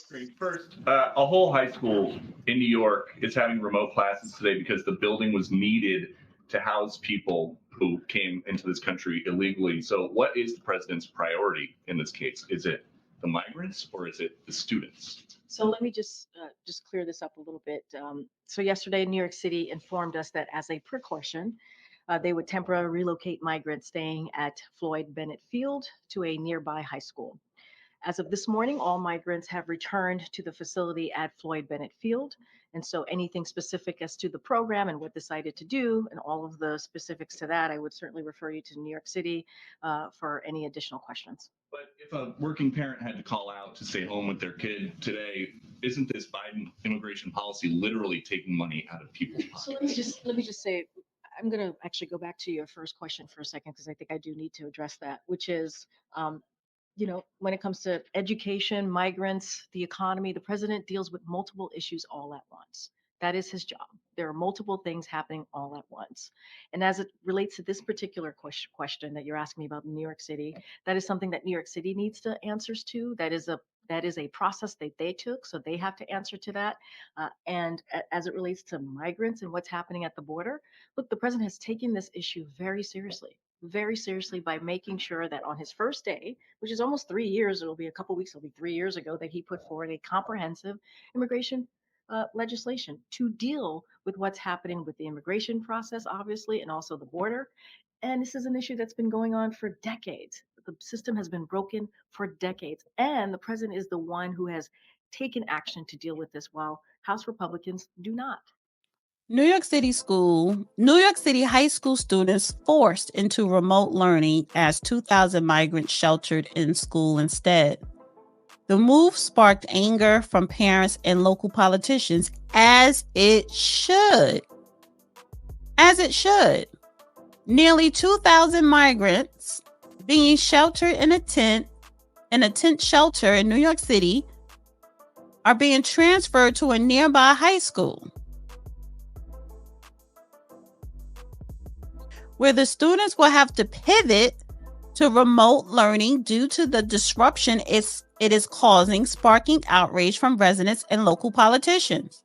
Great. First, a whole high school in New York is having remote classes today because the building was needed to house people who came into this country illegally. So what is the president's priority in this case? Is it the migrants or is it the students? So let me just clear this up a little bit. So yesterday, New York City informed us that as a precaution, they would temporarily relocate migrants staying at Floyd Bennett Field to a nearby high school. As of this morning, all migrants have returned to the facility at Floyd Bennett Field. And so anything specific as to the program and what decided to do and all of the specifics to that, I would certainly refer you to New York City for any additional questions. But if a working parent had to call out to stay home with their kid today, isn't this Biden immigration policy literally taking money out of people's pockets? So let me just say, I'm going to actually go back to your first question for a second because I think I do need to address that, which is, when it comes to education, migrants, the economy, the president deals with multiple issues all at once. That is his job. There are multiple things happening all at once. And as it relates to this particular question that you're asking me about New York City, that is something that New York City needs to answers to. That is a process that they took, so they have to answer to that. As it relates to migrants and what's happening at the border, look, the president has taken this issue very seriously by making sure that on his first day, which is almost 3 years, it'll be a couple weeks, it'll be 3 years ago that he put forward a comprehensive immigration legislation to deal with what's happening with the immigration process, obviously, and also the border. And this is an issue that's been going on for decades. The system has been broken for decades. And the president is the one who has taken action to deal with this while House Republicans do not. New York City high school students forced into remote learning as 2,000 migrants sheltered in school instead. The move sparked anger from parents and local politicians, as it should. Nearly 2,000 migrants being sheltered in a tent shelter in New York City are being transferred to a nearby high school, where the students will have to pivot to remote learning due to the disruption it is causing, sparking outrage from residents and local politicians.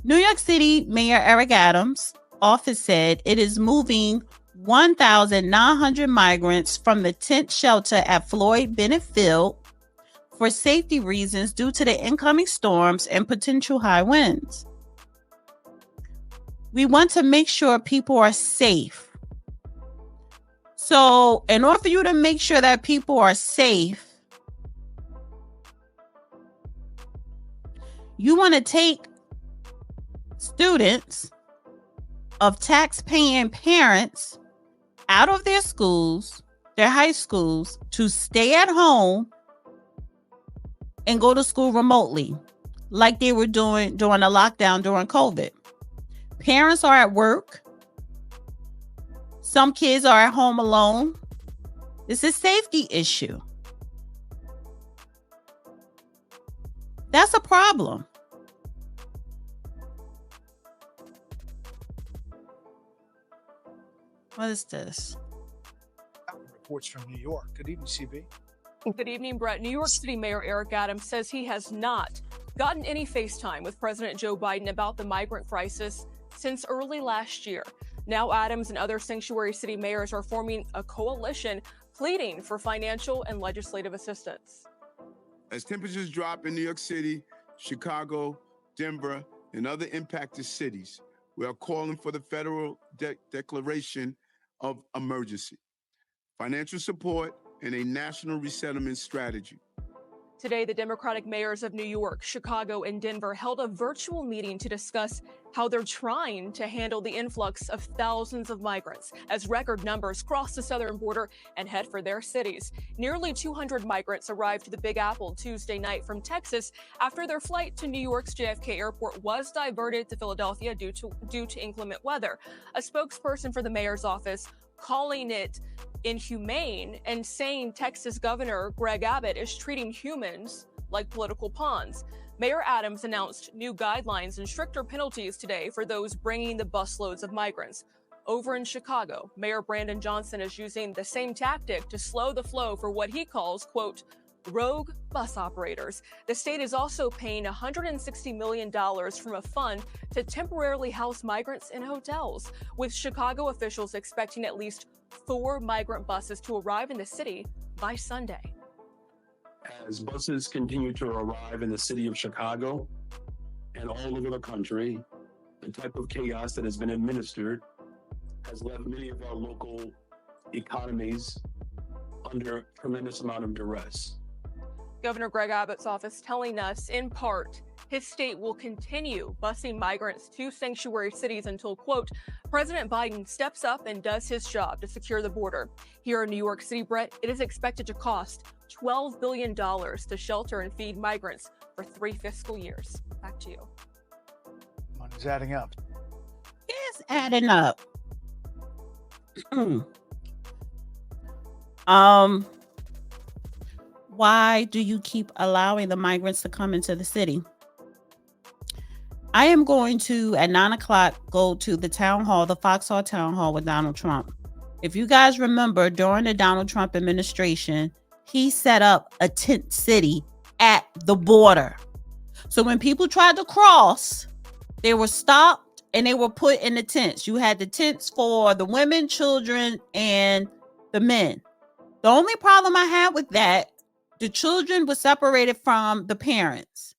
New York City Mayor Eric Adams' office said it is moving 1,900 migrants from the tent shelter at Floyd Bennett Field for safety reasons due to the incoming storms and potential high winds. We want to make sure people are safe. So, in order for you to make sure that people are safe, you want to take students of tax-paying parents out of their schools, their high schools, to stay at home and go to school remotely, like they were doing during the lockdown during COVID. Parents are at work. Some kids are at home alone. It's a safety issue. That's a problem. What is this? Reports from New York. Good evening, CB. Good evening, Brett. New York City Mayor Eric Adams says he has not gotten any FaceTime with President Joe Biden about the migrant crisis since early last year. Now Adams and other sanctuary city mayors are forming a coalition pleading for financial and legislative assistance. As temperatures drop in New York City, Chicago, Denver, and other impacted cities, we are calling for the federal declaration of emergency, financial support, and a national resettlement strategy. Today, the Democratic mayors of New York, Chicago, and Denver held a virtual meeting to discuss how they're trying to handle the influx of thousands of migrants as record numbers cross the southern border and head for their cities. Nearly 200 migrants arrived to the Big Apple Tuesday night from Texas after their flight to New York's JFK Airport was diverted to Philadelphia due to inclement weather. A spokesperson for the mayor's office calling it inhumane and saying Texas Governor Greg Abbott is treating humans like political pawns. Mayor Adams announced new guidelines and stricter penalties today for those bringing the busloads of migrants. Over in Chicago, Mayor Brandon Johnson is using the same tactic to slow the flow for what he calls, quote, rogue bus operators. The state is also paying $160 million from a fund to temporarily house migrants in hotels, with Chicago officials expecting at least 4 migrant buses to arrive in the city by Sunday. As buses continue to arrive in the city of Chicago and all over the country, the type of chaos that has been administered has left many of our local economies under a tremendous amount of duress. Governor Greg Abbott's office telling us, in part, his state will continue busing migrants to sanctuary cities until, quote, President Biden steps up and does his job to secure the border. Here in New York City, Brett, it is expected to cost $12 billion to shelter and feed migrants for 3 fiscal years. Back to you. Money's adding up. It's adding up. Why do you keep allowing the migrants to come into the city? I am going to, at 9 o'clock, go to the town hall, the Foxhall Town Hall with Donald Trump. If you guys remember, during the Donald Trump administration, he set up a tent city at the border. So when people tried to cross, they were stopped and they were put in the tents. You had the tents for the women, children, and the men. The only problem I had with that, the children were separated from the parents.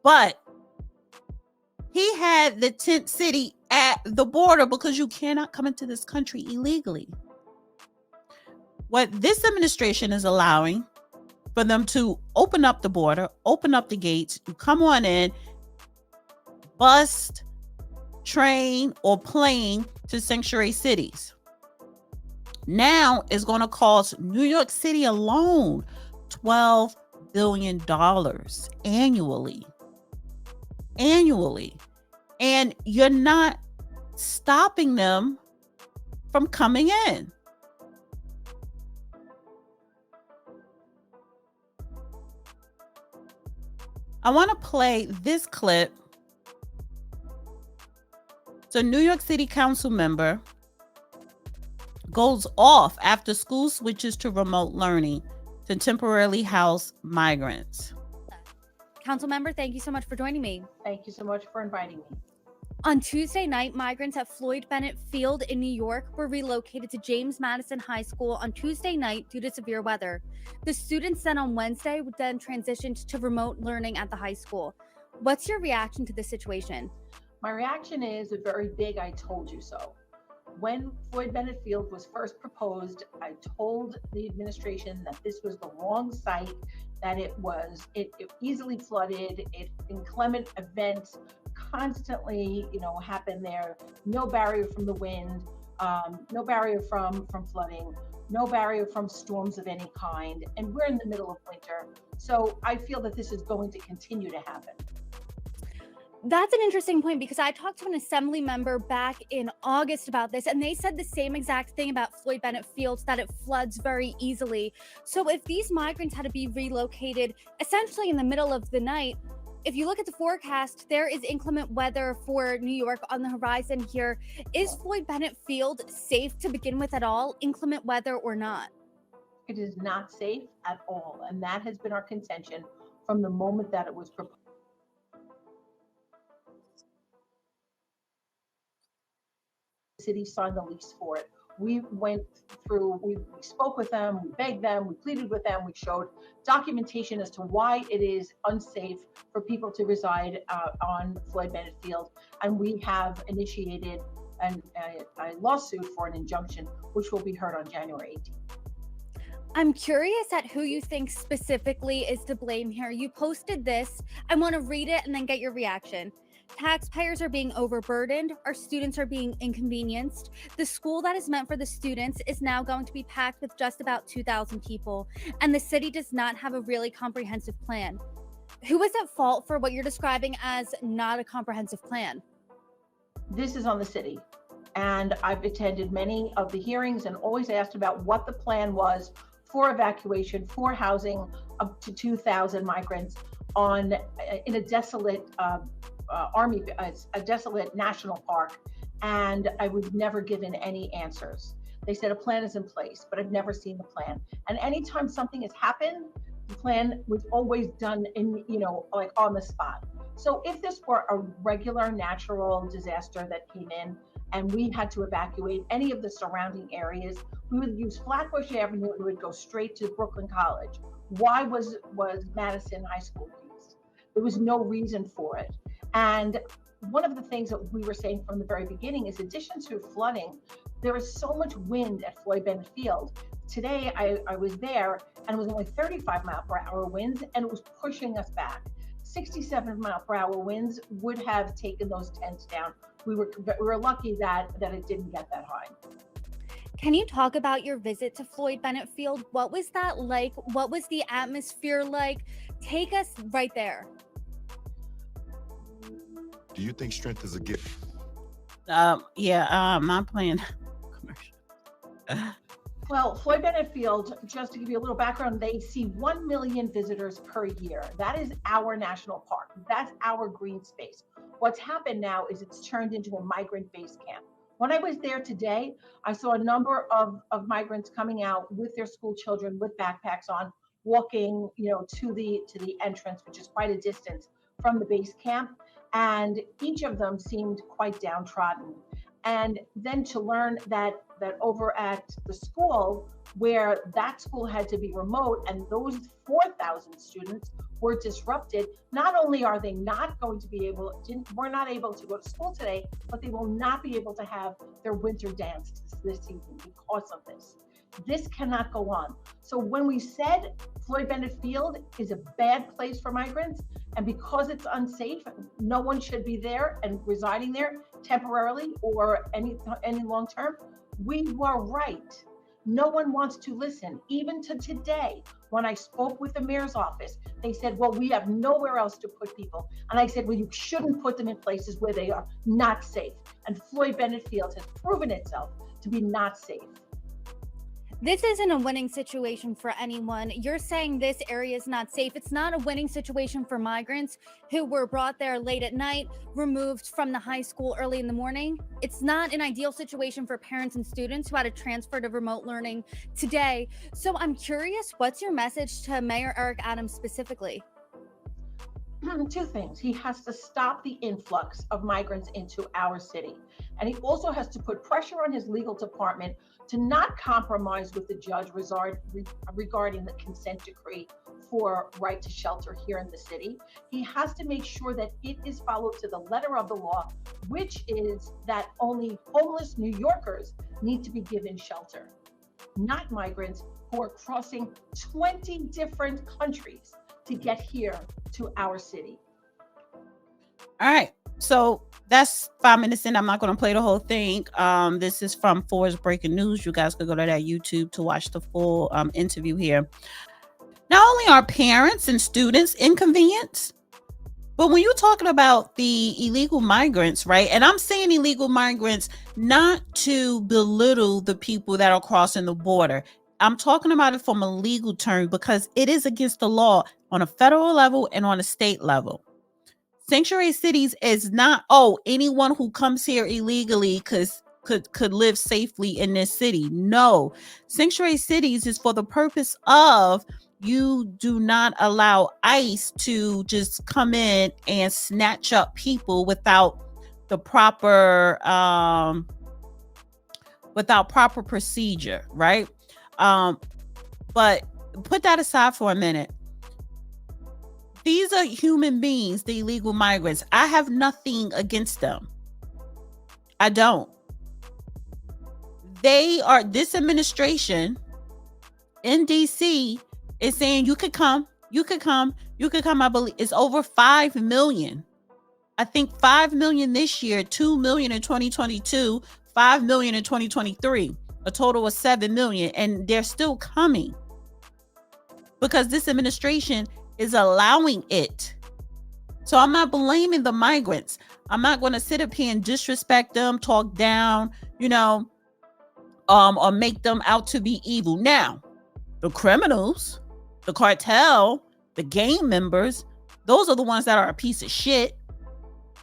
But he had the tent city at the border because you cannot come into this country illegally. What this administration is allowing for them to open up the border, open up the gates, you come on in, bus, train, or plane to sanctuary cities. Now is going to cost New York City alone $12 billion annually. And you're not stopping them from coming in. I want to play this clip. So, New York City Council member goes off after school switches to remote learning to temporarily house migrants. Council member, thank you so much for joining me. Thank you so much for inviting me. On Tuesday night, migrants at Floyd Bennett Field in New York were relocated to James Madison High School on Tuesday night due to severe weather. The students then on Wednesday would then transitioned to remote learning at the high school. What's your reaction to this situation? My reaction is a very big I told you so. When Floyd Bennett Field was first proposed, I told the administration that this was the wrong site, that it easily flooded, inclement events constantly, happen there. No barrier from the wind, no barrier from flooding, no barrier from storms of any kind. And we're in the middle of winter. So I feel that this is going to continue to happen. That's an interesting point because I talked to an assembly member back in August about this, and they said the same exact thing about Floyd Bennett Fields, that it floods very easily. So if these migrants had to be relocated essentially in the middle of the night, if you look at the forecast, there is inclement weather for New York on the horizon here. Is Floyd Bennett Field safe to begin with at all, inclement weather or not? It is not safe at all. And that has been our contention from the moment that it was proposed. The city signed the lease for it. We went through, we spoke with them, we begged them, we pleaded with them, we showed documentation as to why it is unsafe for people to reside on Floyd Bennett Field. And we have initiated a lawsuit for an injunction, which will be heard on January 18th. I'm curious at who you think specifically is to blame here. You posted this. I want to read it and then get your reaction. Taxpayers are being overburdened. Our students are being inconvenienced. The school that is meant for the students is now going to be packed with just about 2,000 people, and the city does not have a really comprehensive plan. Who is at fault for what you're describing as not a comprehensive plan? This is on the city. And I've attended many of the hearings and always asked about what the plan was for evacuation, for housing up to 2,000 migrants in a desolate a desolate national park, and I was never given any answers. They said a plan is in place, but I've never seen the plan. And anytime something has happened, the plan was always done in, like on the spot. So if this were a regular natural disaster that came in and we had to evacuate any of the surrounding areas, we would use Flatbush Avenue and we would go straight to Brooklyn College. Why was Madison High School used? There was no reason for it. And one of the things that we were saying from the very beginning is, in addition to flooding, there is so much wind at Floyd Bennett Field. Today, I was there and it was only 35-mile-per-hour winds and it was pushing us back. 67-mile-per-hour winds would have taken those tents down. We were lucky that it didn't get that high. Can you talk about your visit to Floyd Bennett Field? What was that like? What was the atmosphere like? Take us right there. Do you think strength is a gift? I'm playing commercial. Well, Floyd Bennett Field, just to give you a little background, they see 1 million visitors per year. That is our national park. That's our green space. What's happened now is it's turned into a migrant base camp. When I was there today, I saw a number of migrants coming out with their school children with backpacks on, walking, to the entrance, which is quite a distance from the base camp. And each of them seemed quite downtrodden. And then to learn that over at the school, where that school had to be remote and those 4,000 students were disrupted, not only are they not going to be were not able to go to school today, but they will not be able to have their winter dance this season because of this. This cannot go on. So when we said Floyd Bennett Field is a bad place for migrants, and because it's unsafe, no one should be there and residing there temporarily or any long term, we were right. No one wants to listen. Even to today, when I spoke with the mayor's office, they said, well, we have nowhere else to put people. And I said, well, you shouldn't put them in places where they are not safe. And Floyd Bennett Field has proven itself to be not safe. This isn't a winning situation for anyone. You're saying this area is not safe. It's not a winning situation for migrants who were brought there late at night, removed from the high school early in the morning. It's not an ideal situation for parents and students who had to transfer to remote learning today. So I'm curious, what's your message to Mayor Eric Adams specifically? Two things. He has to stop the influx of migrants into our city. And he also has to put pressure on his legal department to not compromise with the judge regarding the consent decree for right to shelter here in the city. He has to make sure that it is followed to the letter of the law, which is that only homeless New Yorkers need to be given shelter, not migrants who are crossing 20 different countries to get here to our city. All right. So that's 5 minutes in. I'm not going to play the whole thing. This is from Forbes Breaking News. You guys could go to that YouTube to watch the full interview here. Not only are parents and students inconvenienced, but when you're talking about the illegal migrants, right? And I'm saying illegal migrants not to belittle the people that are crossing the border. I'm talking about it from a legal term because it is against the law on a federal level and on a state level. Sanctuary cities is not, anyone who comes here illegally could live safely in this city. No, sanctuary cities is for the purpose of you do not allow ICE to just come in and snatch up people without the proper procedure, right? But put that aside for a minute. These are human beings, the illegal migrants. I have nothing against them. I don't. This administration in DC is saying you could come. I believe it's over 5 million. I think 5 million this year, 2 million in 2022, 5 million in 2023, a total of 7 million. And they're still coming because this administration is allowing it. So I'm not blaming the migrants. I'm not going to sit up here and disrespect them, talk down, or make them out to be evil. Now, the criminals, the cartel, the gang members, those are the ones that are a piece of shit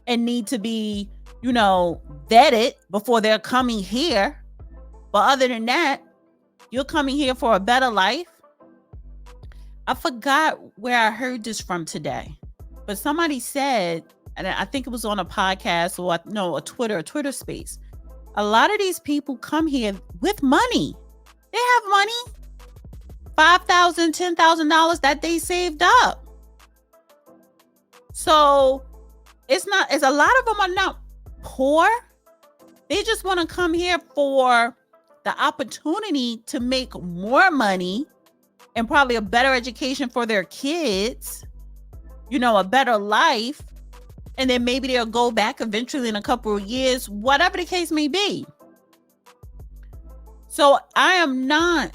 and need to be, vetted before they're coming here. But other than that, you're coming here for a better life. I forgot where I heard this from today, but somebody said, and I think it was on a podcast or a Twitter space. A lot of these people come here with money. They have money, $5,000, $10,000 that they saved up. So it's a lot of them are not poor. They just want to come here for the opportunity to make more money and probably a better education for their kids, a better life. And then maybe they'll go back eventually in a couple of years, whatever the case may be. So I am not,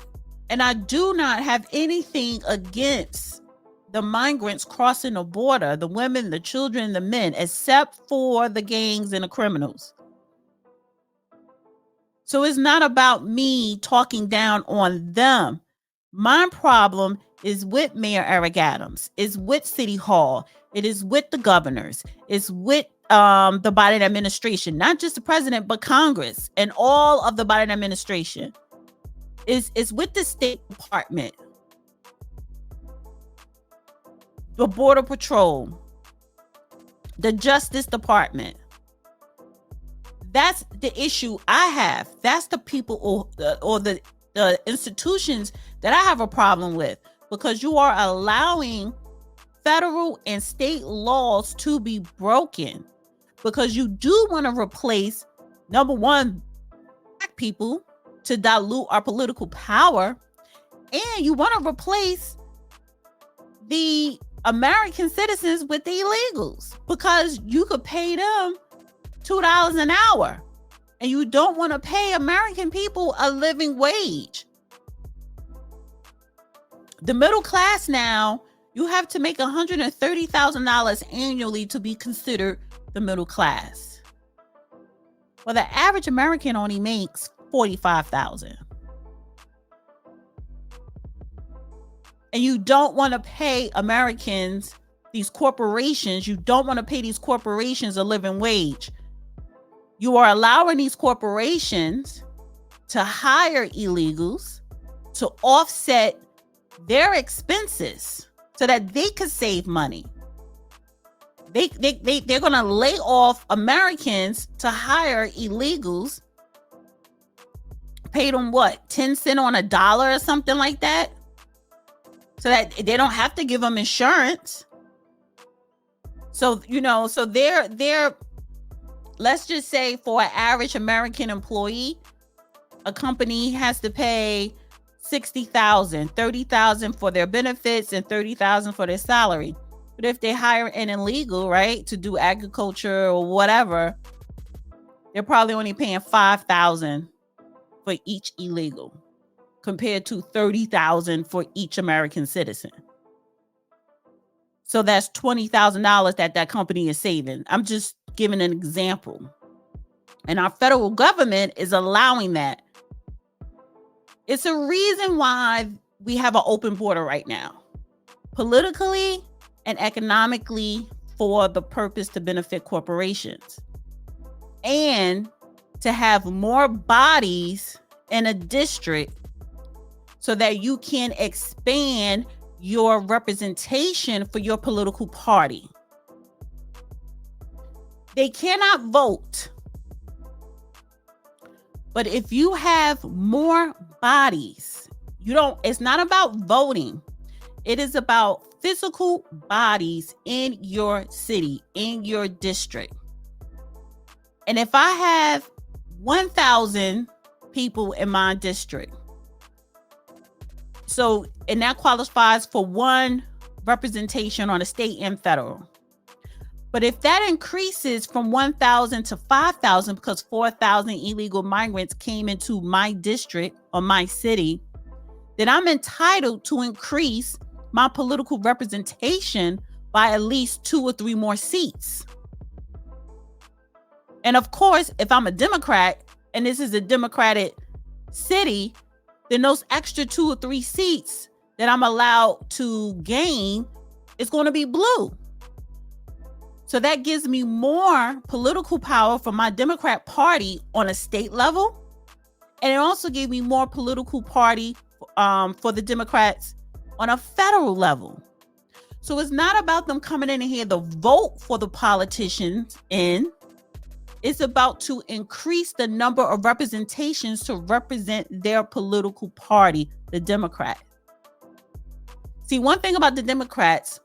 and I do not have anything against the migrants crossing the border, the women, the children, the men, except for the gangs and the criminals. So it's not about me talking down on them. My problem is with Mayor Eric Adams, is with City Hall. It is with the governors. It's with the Biden administration, not just the president, but Congress and all of the Biden administration. It's with the State Department, the Border Patrol, the Justice Department. That's the issue I have. That's the people or the institutions that I have a problem with, because you are allowing federal and state laws to be broken, because you do want to replace, number one, black people to dilute our political power, and you want to replace the American citizens with the illegals, because you could pay them $2 an hour, and you don't want to pay American people a living wage. The middle class now, you have to make $130,000 annually to be considered the middle class. Well, the average American only makes $45,000. And you don't want to pay Americans, these corporations, you don't want to pay these corporations a living wage. You are allowing these corporations to hire illegals to offset their expenses so that they could save money. They're going to lay off Americans to hire illegals, pay them 10 cents on a dollar or something like that, so that they don't have to give them insurance. So, so they're let's just say for an average American employee, a company has to pay $60,000, $30,000 for their benefits and $30,000 for their salary. But if they hire an illegal, right, to do agriculture or whatever, they're probably only paying $5,000 for each illegal, compared to $30,000 for each American citizen. So that's $20,000 that company is saving. I'm just giving an example. And our federal government is allowing that. It's a reason why we have an open border right now, politically and economically, for the purpose to benefit corporations and to have more bodies in a district so that you can expand your representation for your political party. They cannot vote. But if you have more bodies, it's not about voting. It is about physical bodies in your city, in your district. And if I have 1,000 people in my district, and that qualifies for one representation on the state and federal. But if that increases from 1,000 to 5,000 because 4,000 illegal migrants came into my district or my city, then I'm entitled to increase my political representation by at least 2 or 3 more seats. And of course, if I'm a Democrat and this is a Democratic city, then those extra 2 or 3 seats that I'm allowed to gain is going to be blue. So that gives me more political power for my Democrat Party on a state level And it also gave me more political party for the Democrats on a federal level. So it's not about them coming in here to vote for the politicians in. It's about to increase the number of representations to represent their political party, the Democrat. See, one thing about the Democrats,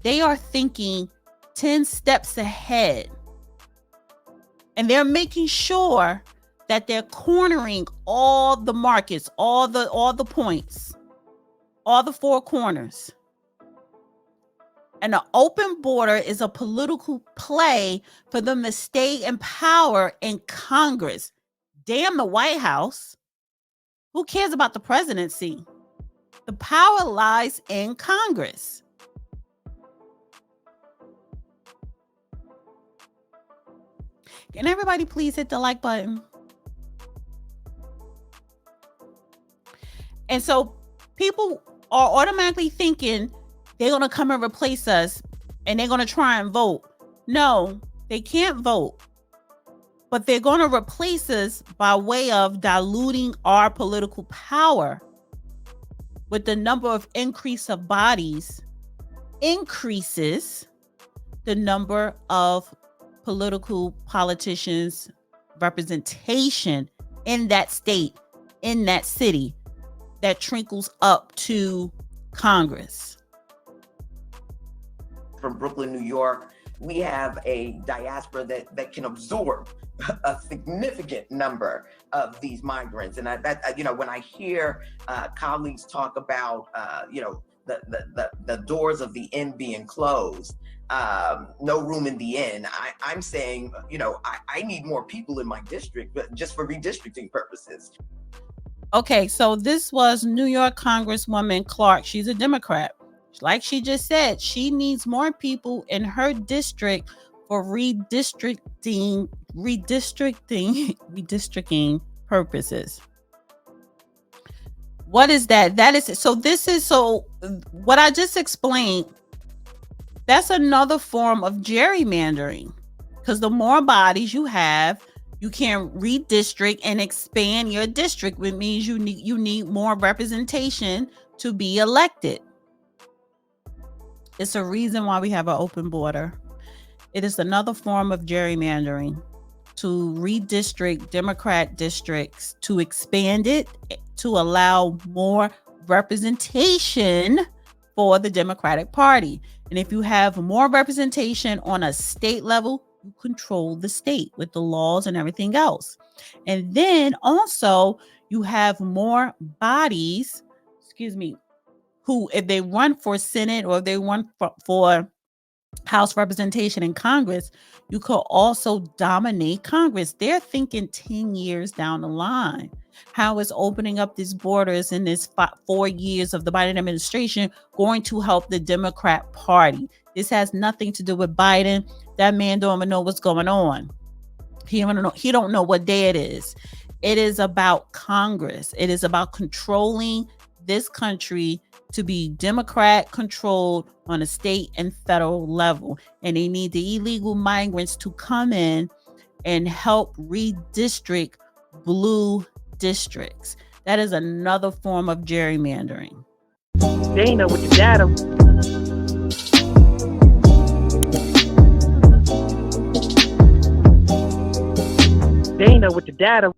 they are thinking 10 steps ahead. And they're making sure that they're cornering all the markets, all the points, all the four corners. And the open border is a political play for them to stay in power in Congress. Damn the White House. Who cares about the presidency? The power lies in Congress. Can everybody please hit the like button? And so people are automatically thinking they're going to come and replace us and they're going to try and vote. No, they can't vote. But they're going to replace us by way of diluting our political power with the number of increase of bodies increases the number of politicians representation in that state, in that city, that trickles up to Congress. From Brooklyn, New York, we have a diaspora that can absorb a significant number of these migrants. And when I hear colleagues talk about, the doors of the inn being closed, no room in the inn, I'm saying, I need more people in my district, but just for redistricting purposes. Okay, so this was New York Congresswoman Clark. She's a Democrat. Like she just said, she needs more people in her district for redistricting purposes. What is that? So what I just explained, that's another form of gerrymandering, because the more bodies you have, you can redistrict and expand your district, which means you need more representation to be elected. It's a reason why we have an open border. It is another form of gerrymandering to redistrict Democrat districts, to expand it, to allow more representation for the Democratic Party. And if you have more representation on a state level, you control the state with the laws and everything else. And then also you have more bodies, who, if they run for Senate or they run for House representation in Congress, you could also dominate Congress. They're thinking 10 years down the line. How is opening up these borders in this 4 years of the Biden administration going to help the Democrat Party? This has nothing to do with Biden. That man don't even know what's going on. He don't know what day it is. It is about Congress. It is about controlling this country to be Democrat controlled on a state and federal level. And they need the illegal migrants to come in and help redistrict blue districts. That is another form of gerrymandering. Dana with the data. Dana with the data.